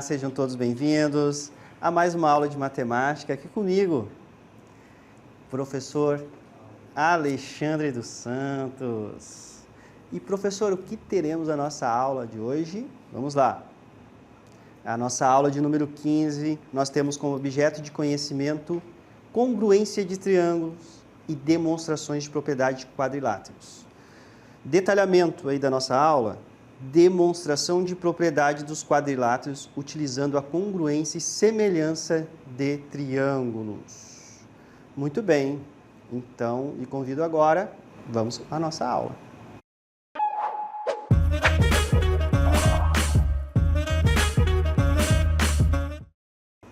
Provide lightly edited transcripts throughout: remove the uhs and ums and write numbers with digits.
sejam todos bem-vindos a mais uma aula de matemática aqui comigo, professor Alexandre dos Santos. E professor, o que teremos na nossa aula de hoje? Vamos lá. A nossa aula de número 15, nós temos como objeto de conhecimento congruência de triângulos e demonstrações de propriedade de quadriláteros. Detalhamento aí da nossa aula, demonstração de propriedade dos quadriláteros utilizando a congruência e semelhança de triângulos. Muito bem, então, lhe convido agora, vamos à nossa aula.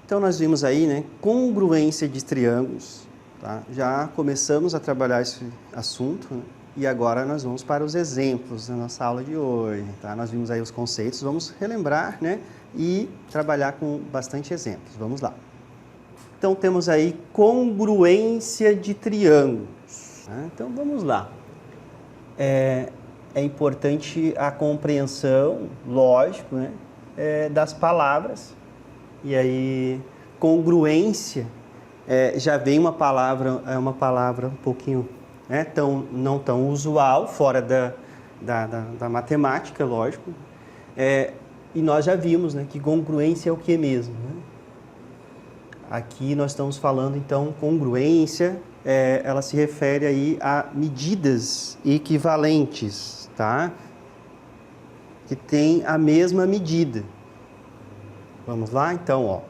Então, nós vimos aí, né, congruência de triângulos, tá? Já começamos a trabalhar esse assunto, né? E agora nós vamos para os exemplos da nossa aula de hoje, tá? Nós vimos aí os conceitos, vamos relembrar, né? E trabalhar com bastante exemplos. Vamos lá. Então, temos aí congruência de triângulos, né? Então, vamos lá. É importante a compreensão, lógico, né? Das palavras. E aí, congruência, já vem uma palavra um pouquinho... não tão usual, fora da matemática, lógico. E nós já vimos, né, que congruência é o que mesmo, né? Aqui nós estamos falando, então, congruência, ela se refere aí a medidas equivalentes, tá? Que tem a mesma medida. Vamos lá, então, ó.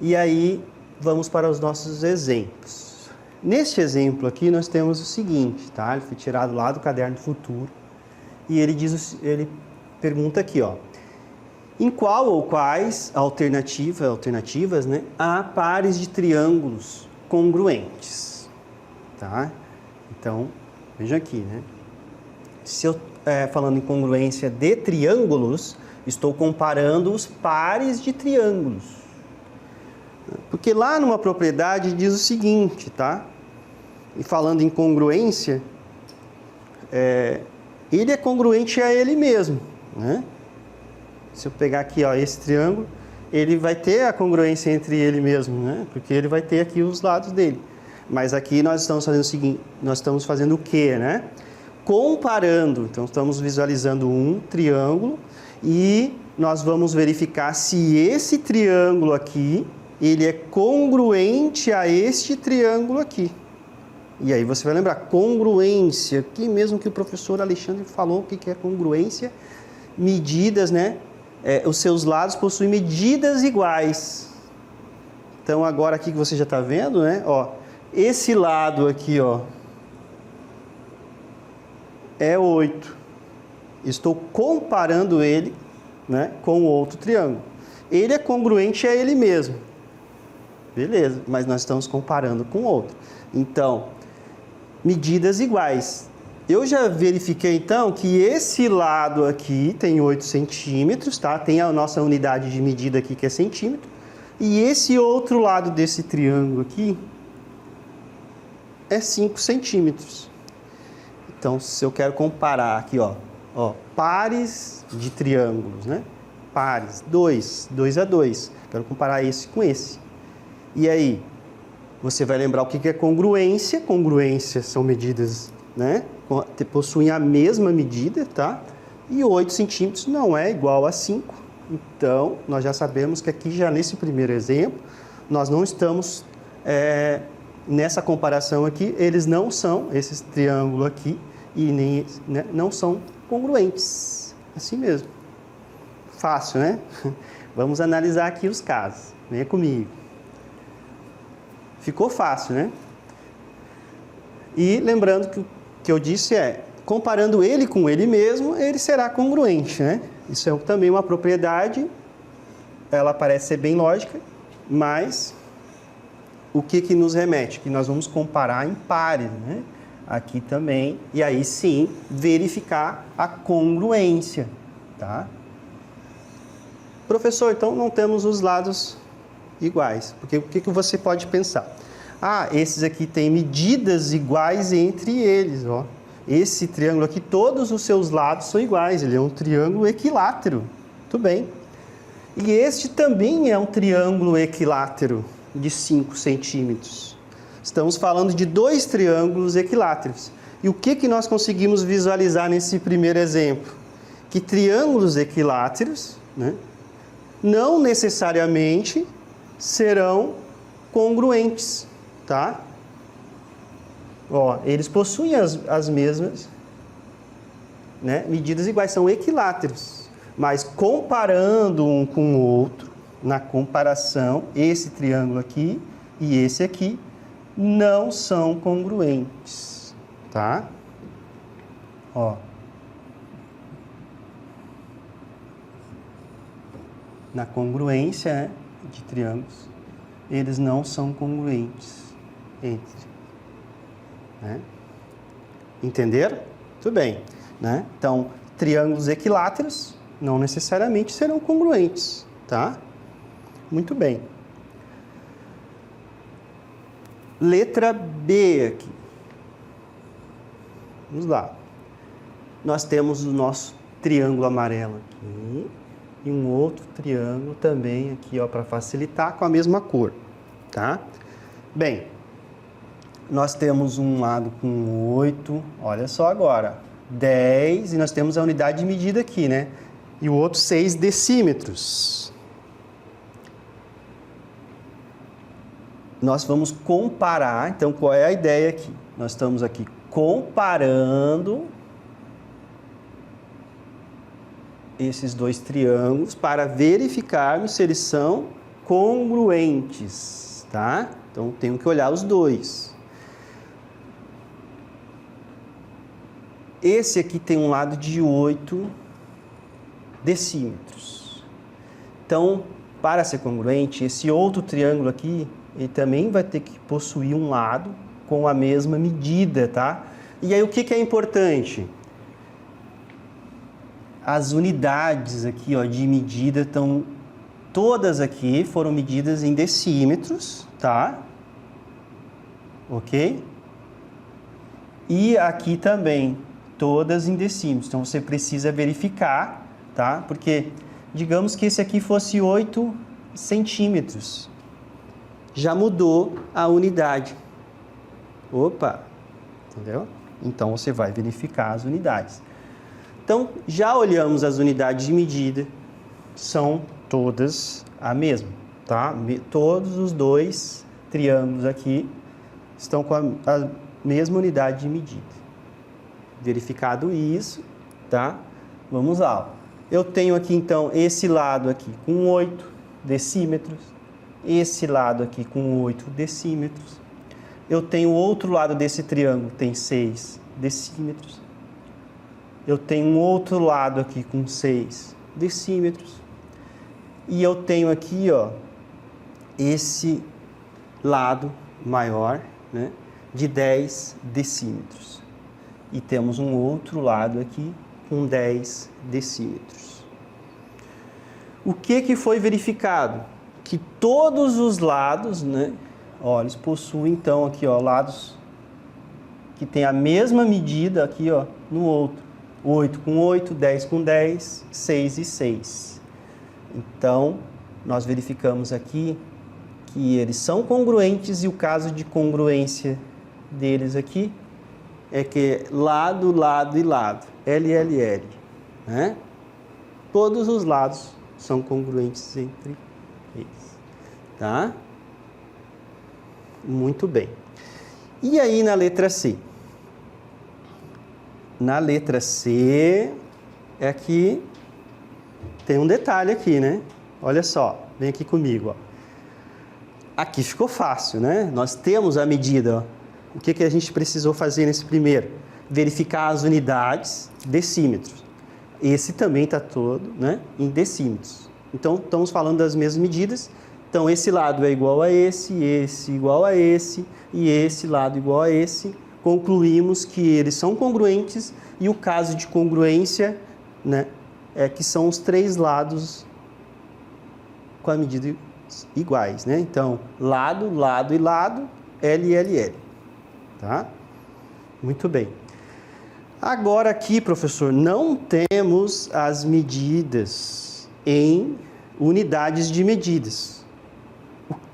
E aí, vamos para os nossos exemplos. Neste exemplo aqui, nós temos o seguinte, tá? Ele foi tirado lá do Caderno do Futuro. E ele pergunta aqui, ó. Em qual ou quais alternativas, né, há pares de triângulos congruentes? Tá? Então, veja aqui, né? Se eu falando em congruência de triângulos, estou comparando os pares de triângulos. Porque lá numa propriedade diz o seguinte, tá? E falando em congruência, ele é congruente a ele mesmo, né? Se eu pegar aqui, ó, esse triângulo, ele vai ter a congruência entre ele mesmo, né? Porque ele vai ter aqui os lados dele. Mas aqui nós estamos fazendo o seguinte, nós estamos fazendo o quê, né? Comparando. Então, estamos visualizando um triângulo e nós vamos verificar se esse triângulo aqui ele é congruente a este triângulo aqui. E aí você vai lembrar, congruência, que mesmo que o professor Alexandre falou, o que é congruência? Medidas, né? Os seus lados possuem medidas iguais. Então, agora aqui que você já está vendo, né? Ó, esse lado aqui, ó, é 8. Estou comparando ele, né, com o outro triângulo. Ele é congruente a ele mesmo. Beleza, mas nós estamos comparando com outro. Então, medidas iguais. Eu já verifiquei, então, que esse lado aqui tem 8 centímetros, tá? Tem a nossa unidade de medida aqui, que é centímetro. E esse outro lado desse triângulo aqui é 5 centímetros. Então, se eu quero comparar aqui, ó, pares de triângulos, né? Pares, 2 a 2. Quero comparar esse com esse. E aí, você vai lembrar o que é congruência. Congruência são medidas, né? Possuem a mesma medida, tá? E 8 centímetros não é igual a 5. Então, nós já sabemos que aqui, já nesse primeiro exemplo, nós não estamos, nessa comparação aqui, eles não são, esse triângulo aqui, e nem, né, não são congruentes. Assim mesmo. Fácil, né? Vamos analisar aqui os casos. Venha comigo. Ficou fácil, né? E lembrando que o que eu disse comparando ele com ele mesmo, ele será congruente, né? Isso é também uma propriedade, ela parece ser bem lógica, mas o que nos remete? Que nós vamos comparar em pares, né? Aqui também, e aí sim, verificar a congruência, tá? Professor, então não temos os lados iguais, porque o que você pode pensar? Ah, esses aqui têm medidas iguais entre eles, ó. Esse triângulo aqui, todos os seus lados são iguais, ele é um triângulo equilátero. Muito bem. E este também é um triângulo equilátero de 5 centímetros. Estamos falando de 2 triângulos equiláteros. E o que nós conseguimos visualizar nesse primeiro exemplo? Que triângulos equiláteros, né, não necessariamente serão congruentes, tá? Ó, eles possuem as mesmas, né, medidas iguais, são equiláteros, mas comparando um com o outro, na comparação, esse triângulo aqui e esse aqui não são congruentes, tá? Ó. Na congruência, né, de triângulos, eles não são congruentes entre, né? Entenderam? Tudo bem, né? Então, triângulos equiláteros não necessariamente serão congruentes, tá? Muito bem. Letra B aqui. Vamos lá. Nós temos o nosso triângulo amarelo aqui e um outro triângulo também aqui, ó, para facilitar, com a mesma cor, tá? Bem, nós temos um lado com 8, olha só agora, 10, e nós temos a unidade de medida aqui, né? E o outro 6 decímetros. Nós vamos comparar, então qual é a ideia aqui? Nós estamos aqui comparando esses 2 triângulos para verificarmos se eles são congruentes, tá? Então, tenho que olhar os 2. Esse aqui tem um lado de 8 decímetros. Então, para ser congruente, esse outro triângulo aqui, ele também vai ter que possuir um lado com a mesma medida, tá? E aí, o que é importante? As unidades aqui, ó, de medida estão todas aqui, foram medidas em decímetros, tá? Ok? E aqui também, todas em decímetros. Então, você precisa verificar, tá? Porque, digamos que esse aqui fosse 8 centímetros. Já mudou a unidade. Opa! Entendeu? Então, você vai verificar as unidades. Então, já olhamos as unidades de medida, são todas a mesma, tá? Todos os 2 triângulos aqui estão com a mesma unidade de medida. Verificado isso, tá? Vamos lá. Eu tenho aqui, então, esse lado aqui com 8 decímetros, esse lado aqui com 8 decímetros. Eu tenho o outro lado desse triângulo, tem 6 decímetros. Eu tenho um outro lado aqui com 6 decímetros. E eu tenho aqui, ó, esse lado maior, né, de 10 decímetros. E temos um outro lado aqui com 10 decímetros. O que foi verificado? Que todos os lados, né, ó, eles possuem, então, aqui, ó, lados que tem a mesma medida aqui, ó, no outro. 8 com 8, 10 com 10, 6 e 6. Então, nós verificamos aqui que eles são congruentes e o caso de congruência deles aqui é que lado, lado e lado, L, L, L, né? Todos os lados são congruentes entre eles, tá? Muito bem. E aí na letra C? Na letra C é que tem um detalhe aqui, né? Olha só, vem aqui comigo, ó. Aqui ficou fácil, né? Nós temos a medida, ó. O que a gente precisou fazer nesse primeiro? Verificar as unidades, decímetros. Esse também está todo, né, em decímetros. Então, estamos falando das mesmas medidas. Então, esse lado é igual a esse igual a esse, e esse lado igual a esse. Concluímos que eles são congruentes e o caso de congruência, né, é que são os 3 lados com a medida iguais, né? Então, lado, lado e lado, L, L, L, tá? Muito bem. Agora aqui, professor, não temos as medidas em unidades de medidas.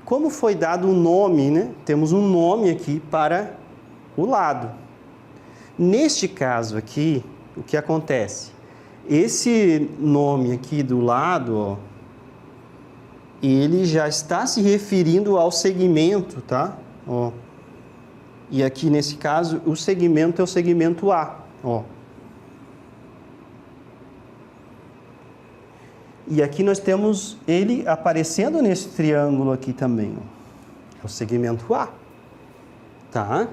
Como foi dado um nome, né? Temos um nome aqui para o lado. Neste caso aqui, o que acontece? Esse nome aqui do lado, ó, ele já está se referindo ao segmento, tá? Ó. E aqui nesse caso, o segmento é o segmento A, ó. E aqui nós temos ele aparecendo nesse triângulo aqui também, ó. É o segmento A, tá?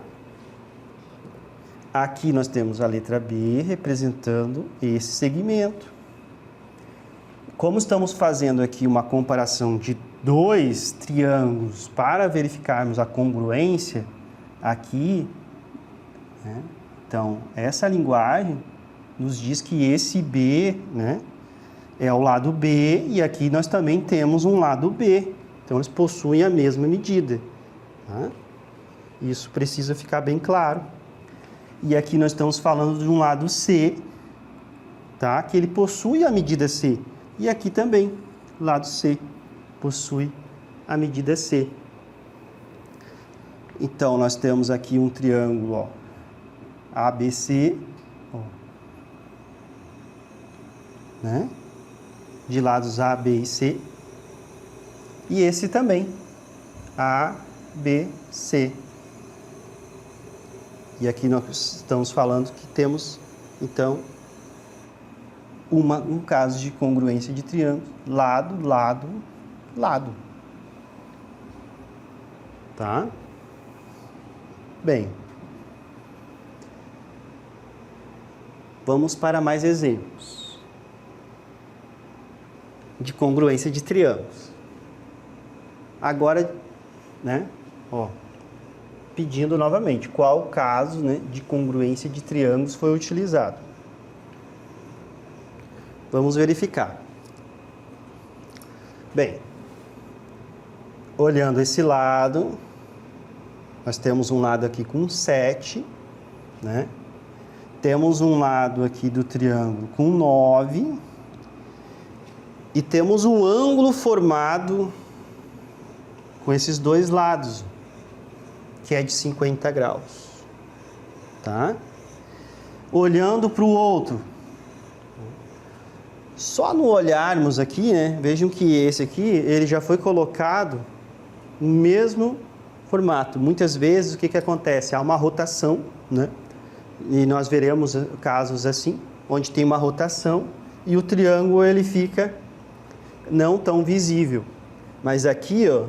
Aqui nós temos a letra B representando esse segmento. Como estamos fazendo aqui uma comparação de dois triângulos para verificarmos a congruência aqui, né? Então, essa linguagem nos diz que esse B, né, é o lado B, e aqui nós também temos um lado B. Então, eles possuem a mesma medida, tá? Isso precisa ficar bem claro. E aqui nós estamos falando de um lado C, tá? Que ele possui a medida C. E aqui também, lado C, possui a medida C. Então, nós temos aqui um triângulo, ó, ABC, ó, né? De lados A, B e C. E esse também, A, B, C. E aqui nós estamos falando que temos, então, um caso de congruência de triângulo, lado, lado, lado. Tá? Bem, vamos para mais exemplos de congruência de triângulos. Agora, né, ó, pedindo novamente qual caso, né, de congruência de triângulos foi utilizado. Vamos verificar. Bem, olhando esse lado, nós temos um lado aqui com 7, né? Temos um lado aqui do triângulo com 9 e temos um ângulo formado com esses dois lados, que é de 50 graus, tá? Olhando para o outro, só no olharmos aqui, né, vejam que esse aqui, ele já foi colocado no mesmo formato. Muitas vezes, o que acontece? Há uma rotação, né? E nós veremos casos assim, onde tem uma rotação e o triângulo ele fica não tão visível. Mas aqui, ó,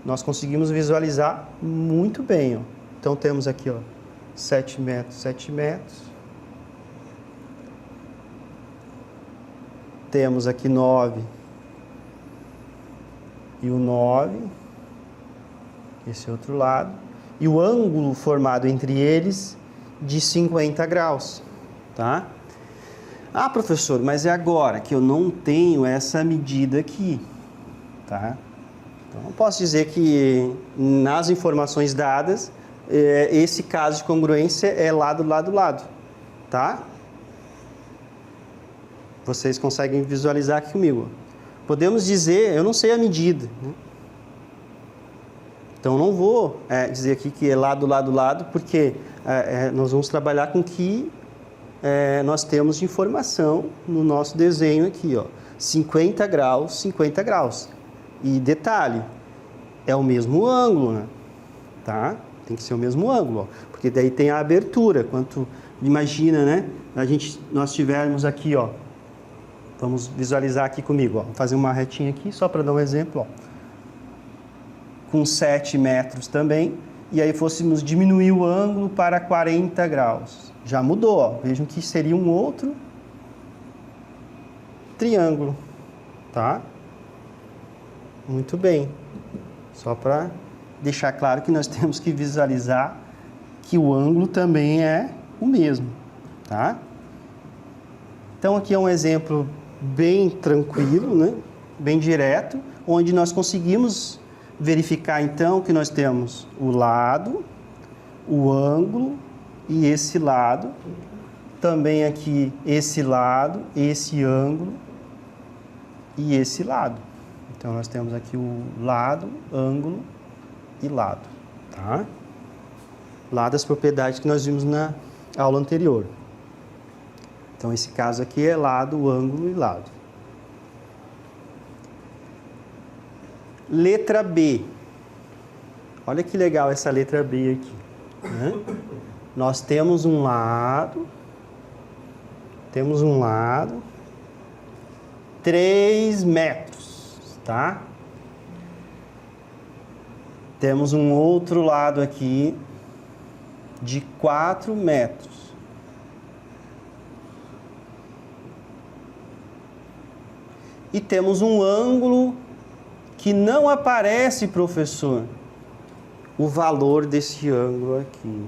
nós conseguimos visualizar muito bem, ó. Então, temos aqui, ó, 7 metros, 7 metros. Temos aqui 9 e o 9, esse outro lado, e o ângulo formado entre eles de 50 graus, tá? Ah, professor, mas é agora que eu não tenho essa medida aqui, tá? Então, eu posso dizer que nas informações dadas, esse caso de congruência é lado, lado, lado, tá? Vocês conseguem visualizar aqui comigo. Podemos dizer, eu não sei a medida, né? Então, não vou dizer aqui que é lado, lado, lado, porque nós vamos trabalhar com o que nós temos de informação no nosso desenho aqui, ó. 50 graus, 50 graus. E detalhe, é o mesmo ângulo, né? Tá? Tem que ser o mesmo ângulo, ó, porque daí tem a abertura. Quanto, imagina, né? Nós tivermos aqui, ó. Vamos visualizar aqui comigo, ó. Vou fazer uma retinha aqui, só para dar um exemplo, ó. Com 7 metros também, e aí fôssemos diminuir o ângulo para 40 graus. Já mudou, ó. Vejam que seria um outro triângulo, tá? Muito bem. Só para deixar claro que nós temos que visualizar que o ângulo também é o mesmo, tá? Então, aqui é um exemplo bem tranquilo, né? Bem direto, onde nós conseguimos verificar, então, que nós temos o lado, o ângulo e esse lado. Também aqui esse lado, esse ângulo e esse lado. Então, nós temos aqui o lado, ângulo e lado, tá? Lá das propriedades que nós vimos na aula anterior. Então, esse caso aqui é lado, ângulo e lado. Letra B. Olha que legal essa letra B aqui, né? Nós temos um lado, 3 metros, tá? Temos um outro lado aqui de 4 metros. E temos um ângulo que não aparece, professor, o valor desse ângulo aqui.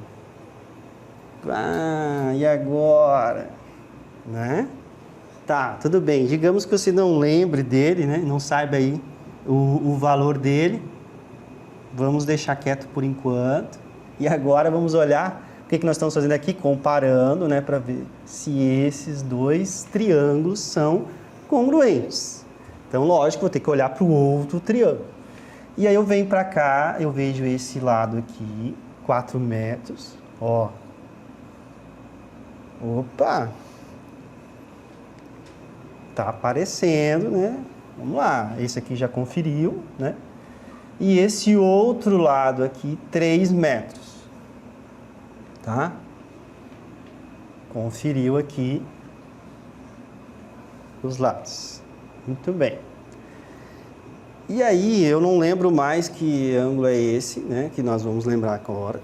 Ah, e agora? Né? Tá, tudo bem. Digamos que você não lembre dele, né? Não saiba aí o valor dele. Vamos deixar quieto por enquanto. E agora vamos olhar o que nós estamos fazendo aqui, comparando, né? Para ver se esses dois triângulos são congruentes. Então, lógico, vou ter que olhar para o outro triângulo. E aí eu venho para cá, eu vejo esse lado aqui, 4 metros, ó. Opa! Tá aparecendo, né? Vamos lá, esse aqui já conferiu, né? E esse outro lado aqui, 3 metros, tá? Conferiu aqui os lados. Muito bem. E aí, eu não lembro mais que ângulo é esse, né? Que nós vamos lembrar agora.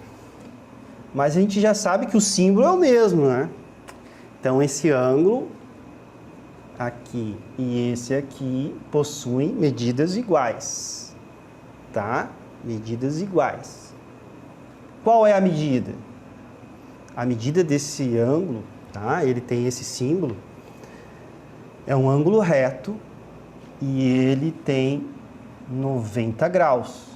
Mas a gente já sabe que o símbolo é o mesmo, né? Então, esse ângulo aqui e esse aqui possuem medidas iguais, tá? Medidas iguais. Qual é a medida? A medida desse ângulo, tá? Ele tem esse símbolo, é um ângulo reto e ele tem 90 graus.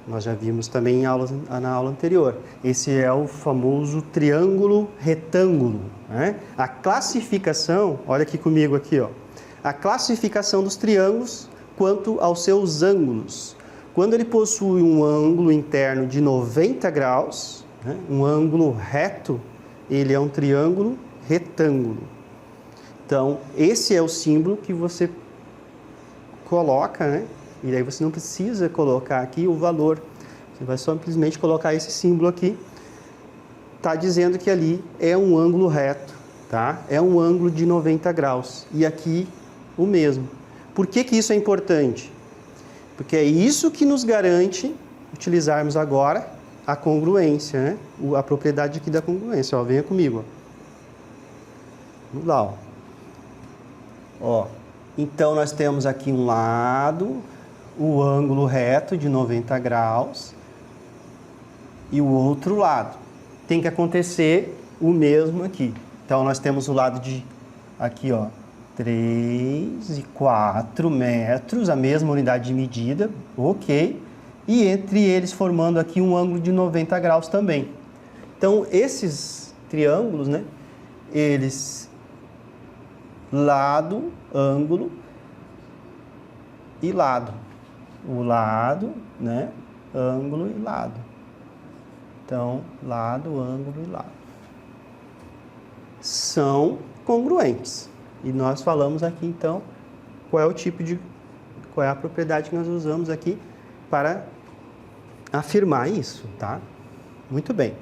Nós já vimos também na aula anterior. Esse é o famoso triângulo retângulo, né? A classificação, olha aqui comigo aqui, ó. A classificação dos triângulos quanto aos seus ângulos. Quando ele possui um ângulo interno de 90 graus, né? Um ângulo reto, ele é um triângulo retângulo. Então, esse é o símbolo que você coloca, né? E aí você não precisa colocar aqui o valor. Você vai simplesmente colocar esse símbolo aqui. Está dizendo que ali é um ângulo reto, tá? É um ângulo de 90 graus. E aqui o mesmo. Por que isso é importante? Porque é isso que nos garante utilizarmos agora a congruência, né? A propriedade aqui da congruência. Ó, venha comigo. Ó. Vamos lá, ó. Ó. Então, nós temos aqui um lado, o ângulo reto de 90 graus e o outro lado. Tem que acontecer o mesmo aqui. Então, nós temos o lado de, aqui, ó, 3 e 4 metros, a mesma unidade de medida, ok. E entre eles formando aqui um ângulo de 90 graus também. Então, esses triângulos, né, eles... lado, ângulo e lado. O lado, né? Ângulo e lado. Então, lado, ângulo e lado. São congruentes. E nós falamos aqui, então, qual é a propriedade que nós usamos aqui para afirmar isso, tá? Muito bem.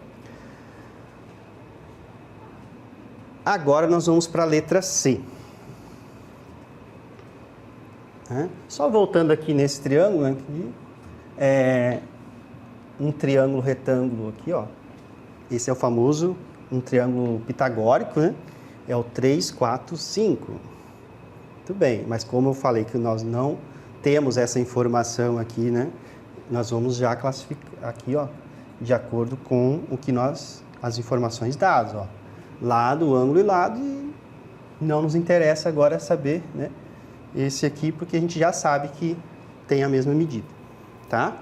Agora nós vamos para a letra C. Só voltando aqui nesse triângulo, aqui, um triângulo retângulo aqui, ó. Esse é o famoso, um triângulo pitagórico, né? É o 3, 4, 5. Muito bem, mas como eu falei que nós não temos essa informação aqui, né? Nós vamos já classificar aqui, ó, de acordo com o que as informações dadas, ó. Lado, ângulo e lado, e não nos interessa agora saber, né? Esse aqui, porque a gente já sabe que tem a mesma medida, tá?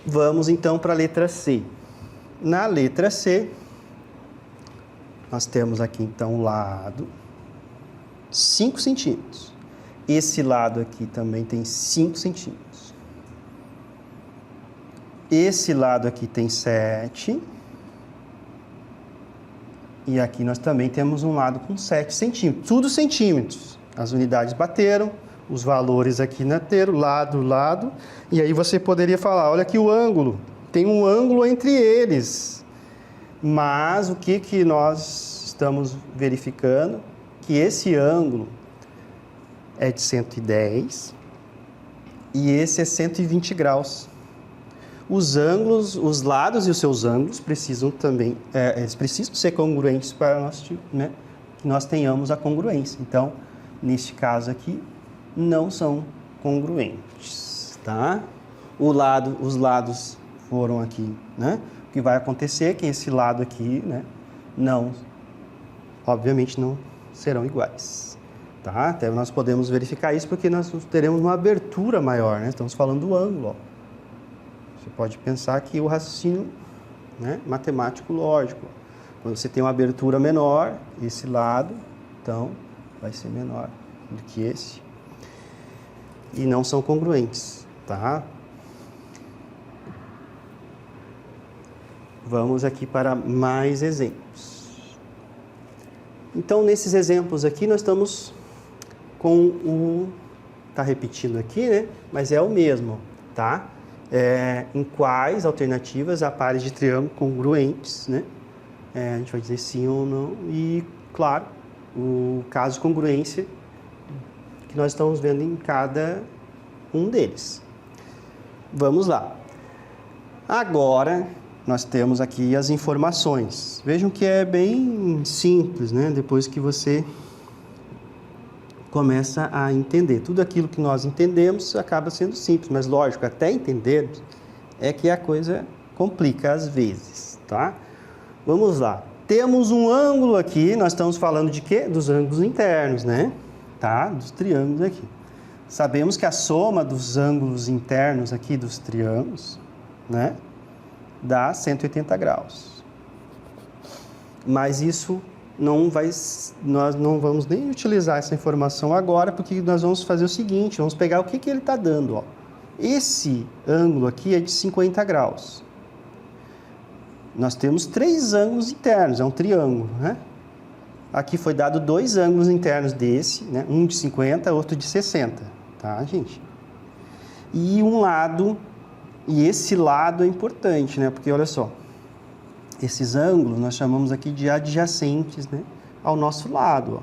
Vamos então para a letra C. Na letra C, nós temos aqui então o lado 5 centímetros Esse lado aqui também tem 5 centímetros. Esse lado aqui tem 7. E aqui nós também temos um lado com 7 centímetros. Tudo centímetros. As unidades bateram, os valores aqui bateram, lado. E aí você poderia falar, olha aqui o ângulo. Tem um ângulo entre eles. Mas o que nós estamos verificando? Que esse ângulo é de 110 e esse é 120 graus. Os ângulos, os lados e os seus ângulos precisam também, eles precisam ser congruentes para nós, né, que nós tenhamos a congruência. Então, neste caso aqui, não são congruentes, tá? Os lados foram aqui, né? O que vai acontecer é que esse lado aqui, né, obviamente não serão iguais, tá? Até nós podemos verificar isso porque nós teremos uma abertura maior, né? Estamos falando do ângulo, ó. Você pode pensar que o raciocínio, né, matemático lógico, quando você tem uma abertura menor, esse lado, então, vai ser menor do que esse. E não são congruentes, tá? Vamos aqui para mais exemplos. Então, nesses exemplos aqui, nós estamos com o... Tá repetindo aqui, né? Mas é o mesmo, tá? Em quais alternativas há pares de triângulo congruentes, né? A gente vai dizer sim ou não. E, claro, o caso de congruência que nós estamos vendo em cada um deles. Vamos lá. Agora, nós temos aqui as informações. Vejam que é bem simples, né? Depois que você começa a entender. Tudo aquilo que nós entendemos acaba sendo simples, mas lógico, até entendermos é que a coisa complica às vezes, tá? Vamos lá. Temos um ângulo aqui, nós estamos falando de quê? Dos ângulos internos, né? Tá? Dos triângulos aqui. Sabemos que a soma dos ângulos internos aqui dos triângulos, né, dá 180 graus. Mas isso nós não vamos nem utilizar essa informação agora, porque nós vamos fazer o seguinte, vamos pegar o que ele está dando, ó. Esse ângulo aqui é de 50 graus. Nós temos 3 ângulos internos, é um triângulo, né? Aqui foi dado 2 ângulos internos desse, né? Um de 50, outro de 60, tá, gente? E esse lado é importante, né? Porque olha só, esses ângulos nós chamamos aqui de adjacentes, né, ao nosso lado,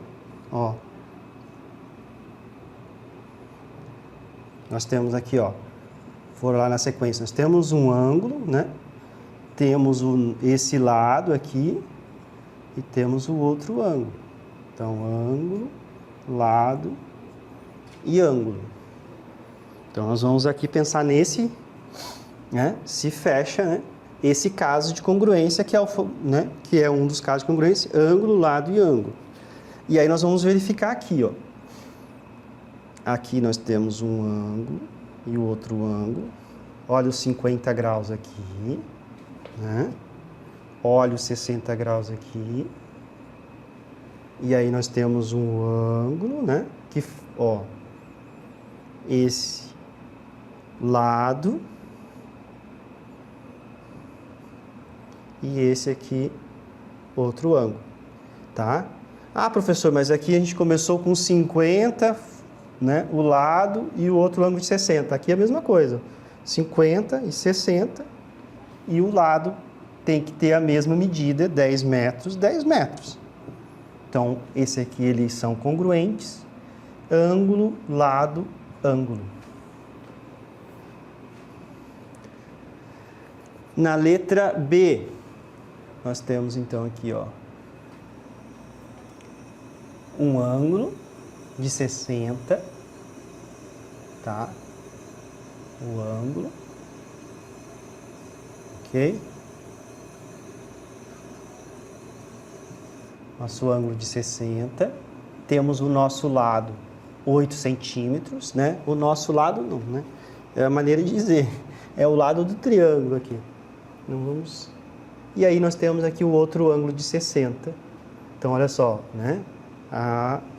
ó. Nós temos aqui, ó, for lá na sequência, nós temos um ângulo, né? Temos esse lado aqui e temos o outro ângulo. Então, ângulo, lado e ângulo. Então, nós vamos aqui pensar nesse, né? Se fecha, né? Esse caso de congruência que é um dos casos de congruência, ângulo, lado e ângulo. E aí nós vamos verificar aqui, ó. Aqui nós temos um ângulo e o outro ângulo. Olha os 50 graus aqui, né? Olha os 60 graus aqui. E aí nós temos um ângulo, né? Que, ó, esse lado e esse aqui, outro ângulo, tá? Ah, professor, mas aqui a gente começou com 50, né, o lado e o outro ângulo de 60. Aqui é a mesma coisa, 50 e 60, e o lado tem que ter a mesma medida, 10 metros, 10 metros. Então, esse aqui, eles são congruentes, ângulo, lado, ângulo. Na letra B, nós temos então aqui, ó, um ângulo de 60, tá? O ângulo, ok? Nosso ângulo de 60, temos o nosso lado 8 centímetros, né? O nosso lado não, né? É a maneira de dizer, é o lado do triângulo aqui. Não vamos... E aí nós temos aqui o outro ângulo de 60. Então, olha só, né?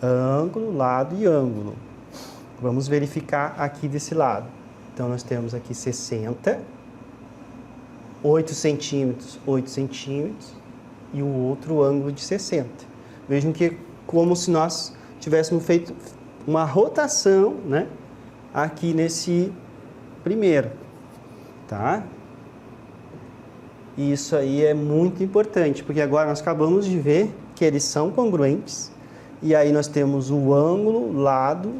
Ângulo, lado e ângulo. Vamos verificar aqui desse lado. Então, nós temos aqui 60, 8 centímetros, 8 centímetros e o outro ângulo de 60. Vejam que é como se nós tivéssemos feito uma rotação, né, aqui nesse primeiro, tá? E isso aí é muito importante, porque agora nós acabamos de ver que eles são congruentes, e aí nós temos o ângulo, lado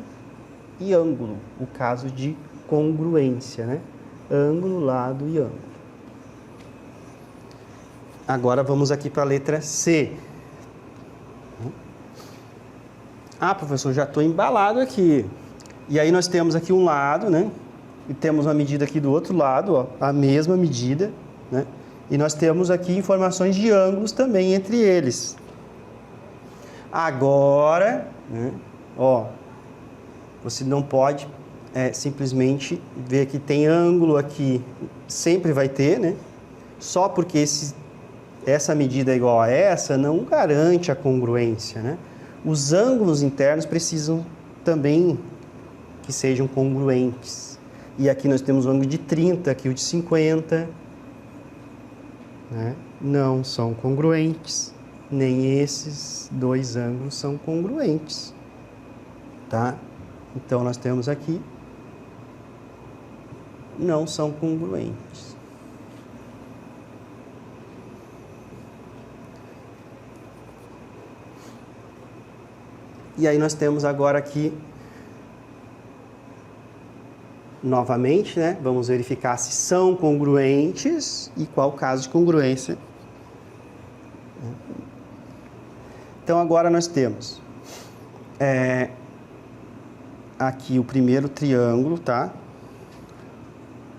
e ângulo, o caso de congruência, né? Ângulo, lado e ângulo. Agora vamos aqui para a letra C. Ah, professor, já estou embalado aqui. E aí nós temos aqui um lado, né? E temos uma medida aqui do outro lado, ó, a mesma medida, né? E nós temos aqui informações de ângulos também entre eles. Agora, né, ó, você não pode simplesmente ver que tem ângulo aqui, sempre vai ter, né? Só porque essa medida é igual a essa, não garante a congruência, né? Os ângulos internos precisam também que sejam congruentes. E aqui nós temos o ângulo de 30, aqui o de 50, né? Não são congruentes, nem esses dois ângulos são congruentes, tá? Então, nós temos aqui, não são congruentes. E aí nós temos agora aqui, novamente, né? Vamos verificar se são congruentes e qual o caso de congruência. Então, agora nós temos aqui o primeiro triângulo, tá?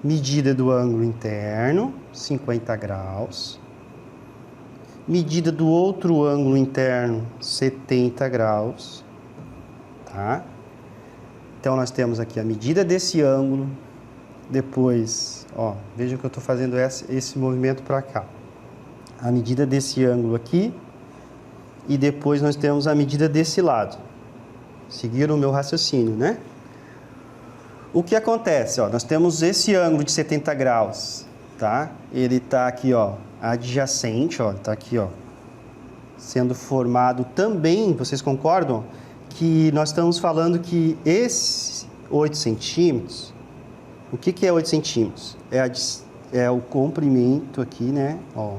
Medida do ângulo interno, 50 graus. Medida do outro ângulo interno, 70 graus, tá? Então, nós temos aqui a medida desse ângulo, depois, ó, vejam que eu estou fazendo esse movimento para cá. A medida desse ângulo aqui, e depois nós temos a medida desse lado. Seguiram o meu raciocínio, né? O que acontece, ó, nós temos esse ângulo de 70 graus, tá? Ele está aqui, ó, adjacente, ó, tá aqui, ó, sendo formado também, vocês concordam? Que nós estamos falando que esses 8 centímetros, o que é 8 centímetros? É o comprimento aqui, né, ó,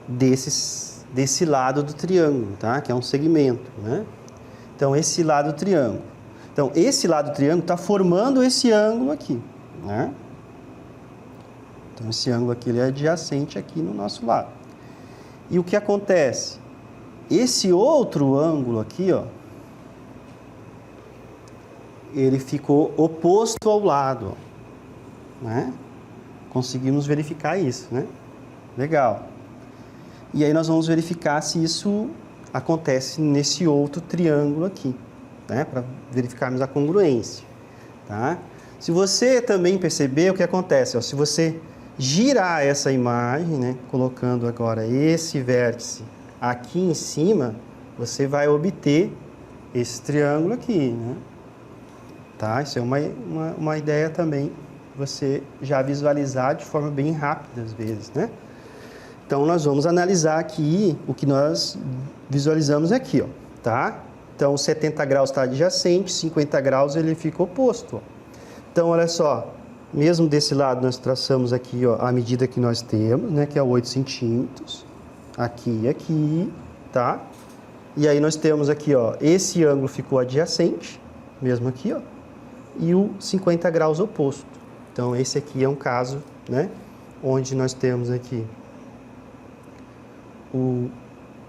desse lado do triângulo, tá? Que é um segmento, né? Então, esse lado do triângulo. Então, esse lado do triângulo está formando esse ângulo aqui, né? Então, esse ângulo aqui ele é adjacente aqui no nosso lado. E o que acontece? Esse outro ângulo aqui, ó, ele ficou oposto ao lado, ó, né? Conseguimos verificar isso, né? Legal. E aí nós vamos verificar se isso acontece nesse outro triângulo aqui, né? Para verificarmos a congruência, tá? Se você também perceber o que acontece, ó, se você girar essa imagem, né, colocando agora esse vértice aqui em cima, você vai obter esse triângulo aqui, né? Tá? Isso é uma ideia também, você já visualizar de forma bem rápida às vezes, né? Então, nós vamos analisar aqui o que nós visualizamos aqui, ó, tá? Então, 70 graus está adjacente, 50 graus ele fica oposto, ó. Então, olha só, mesmo desse lado nós traçamos aqui, ó, a medida que nós temos, né, que é 8 centímetros, aqui e aqui, tá? E aí nós temos aqui, ó, esse ângulo ficou adjacente, mesmo aqui, ó, e o 50 graus oposto. Então, esse aqui é um caso, né, onde nós temos aqui o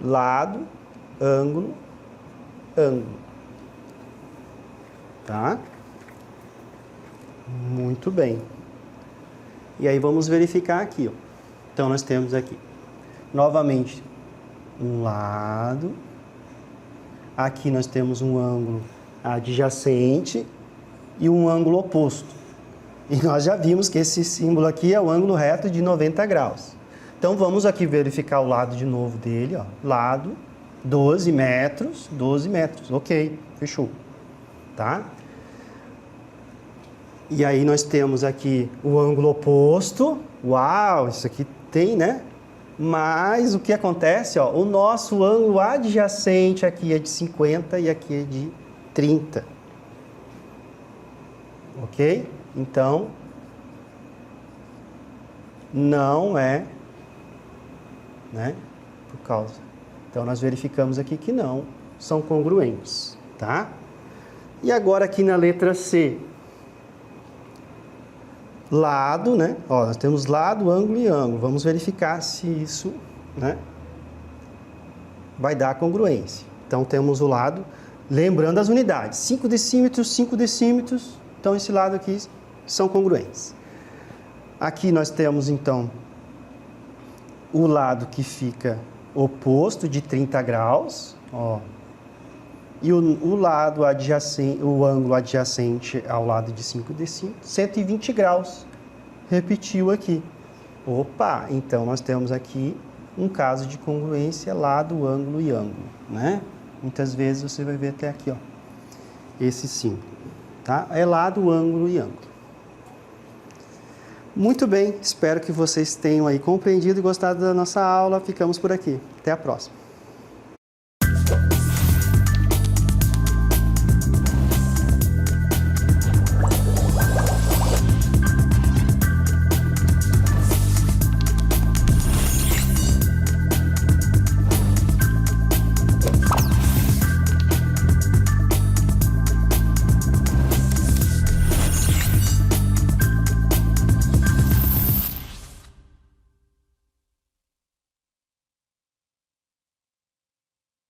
lado, ângulo, ângulo, tá? Muito bem. E aí vamos verificar aqui, ó. Então, nós temos aqui, novamente, um lado. Aqui nós temos um ângulo adjacente e um ângulo oposto. E nós já vimos que esse símbolo aqui é o ângulo reto de 90 graus. Então, vamos aqui verificar o lado de novo dele, ó. Lado, 12 metros, ok, fechou. tá? E aí nós temos aqui o ângulo oposto. Uau, isso aqui tem, né? Mas o que acontece, ó, o nosso ângulo adjacente aqui é de 50 e aqui é de 30. Ok? Então, não é, né? Por causa. Então, nós verificamos aqui que não são congruentes, tá? E agora aqui na letra C, lado, né? Ó, nós temos lado, ângulo e ângulo. Vamos verificar se isso, né, vai dar congruência. Então, temos o lado, lembrando as unidades, 5 decímetros, 5 decímetros. Então, esse lado aqui são congruentes. Aqui nós temos, então, o lado que fica oposto de 30 graus, ó. E o lado adjacente, o ângulo adjacente ao lado de 5 decímetros, 120 graus. Repetiu aqui. Opa, então nós temos aqui um caso de congruência lado, ângulo e ângulo, né? Muitas vezes você vai ver até aqui, ó, esse símbolo, tá? É lado, ângulo e ângulo. Muito bem, espero que vocês tenham aí compreendido e gostado da nossa aula. Ficamos por aqui. Até a próxima.